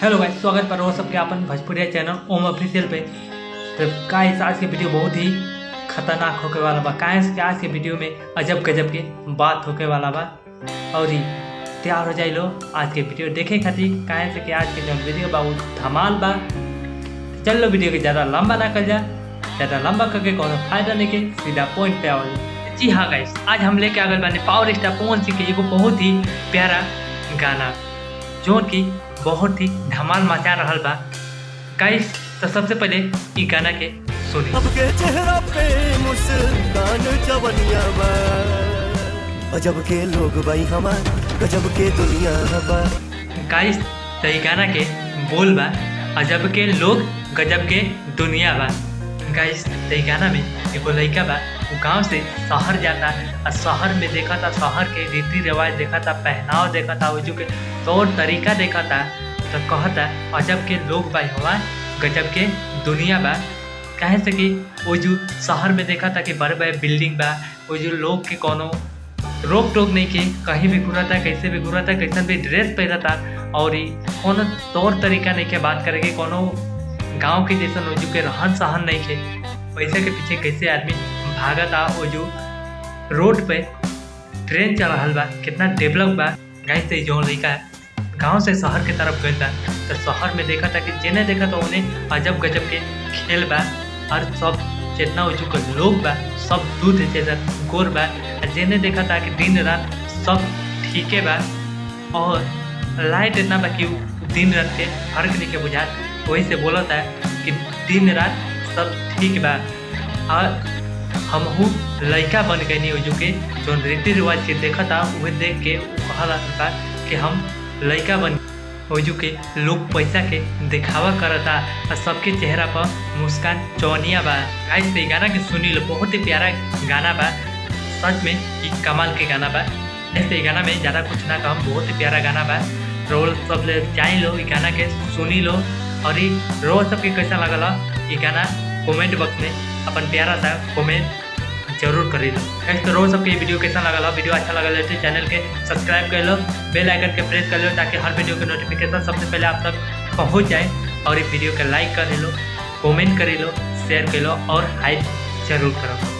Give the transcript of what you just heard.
Hello guys, स्वागत पर हो सबके अपन भोजपुरिया चैनल ओम ऑफिशियल पे। तो गाइस, आज के वीडियो बहुत ही खतरनाक होके वाला बा। गाइस के आज के वीडियो में अजब गजब के बात होके वाला बा और ही तैयार हो जाए लो आज के वीडियो देखे खातिर। काहे से कि आज के जो वीडियो बा वो धमाल बा। चल लो वीडियो के ज़्यादा लंबा ना कर जा, ज़्यादा लंबा करके कोनो फायदा नहीं के, सीधा पॉइंट पे आओ। जी हाँ गाइस, आज हम लेके आ गए बानी पावर स्टार पवन सिंह के एगो बहुत ही प्यारा गाना जो कि बहुत ही धमाल मचा रहा बा। गाइस तो सबसे पहले ई गाना के सुनी। सबके चेहरा पे मुस्कान जवनिया बा, अजब के लोग बाई हमार गजब के दुनिया बा। गाइस तो ई गाना के बोल बा, अजब के लोग गजब के दुनिया बा। गाइस तो ई गाना में एगो लड़का बा, वो गांव से शहर जाता और शहर में देखा था शहर के रीति रिवाज देखा था, पहनाव देखा था, वजू के तौर तरीका देखा था। तो कहता अजब के लोग बा हवा गजब के दुनिया बा। कहे से कि वो जो शहर में देखा था कि बड़े बड़े बिल्डिंग बा, वो जो लोग के कोनो रोक टोक नहीं के, कहीं भी घूरा था, कैसे भी घूरा था, कैसे भी ड्रेस पहना था और कोनो तौर तरीका नहीं के बात करेंगे, कोनो गाँव के जैसा वजू के रहन सहन नहीं के, पैसे के पीछे कैसे आदमी भागा था। वो जो रोड पे ट्रेन चल रहा बा, कितना डेवलप बा। गाइस से जो लड़का है गांव से शहर के तरफ गया था तो शहर में देखा था कि जिन्हें देखा तो उन्हें अजब गजब के खेल बा और सब जितना हो चुका लोग बा सब दूध जैसा गोर बा। जिन्हें देखा था कि दिन रात सब ठीक है बा और लाइट इतना बा कि दिन रात के फर्क नहीं के बुझा। वही से बोला था कि दिन रात सब ठीक बा और हमहू लड़का बन गए नहीं हो के जो रीति रिवाज के देखा था वह देख के कहा था कि हम लड़का बन वजू के लोग पैसा के दिखावा करता और सबके चेहरा पर मुस्कान चौनिया बा। गाइस से गाना के सुनी लो, बहुत ही प्यारा गाना बा, सच में ये कमाल के गाना बा। ऐसे गाना में ज़्यादा कुछ ना कहम, बहुत ही प्यारा गाना बा। रोल सब ले जान लो, ये गाना के सुनी लो और ये रोल सबके कैसा लगल ये गाना कमेंट बॉक्स में अपन प्यारा सा कमेंट जरूर करी लो। गाइस तो रोज सबके वीडियो कैसा लगल, वीडियो अच्छा लगल तो चैनल के सब्सक्राइब कर लो, बेल आइकन के प्रेस कर लो ताकि हर वीडियो के नोटिफिकेशन सबसे पहले आप तक पहुंच जाए। और इस वीडियो को लाइक कर लो, कमेंट कर लो, शेयर कर लो और हाइप जरूर करो।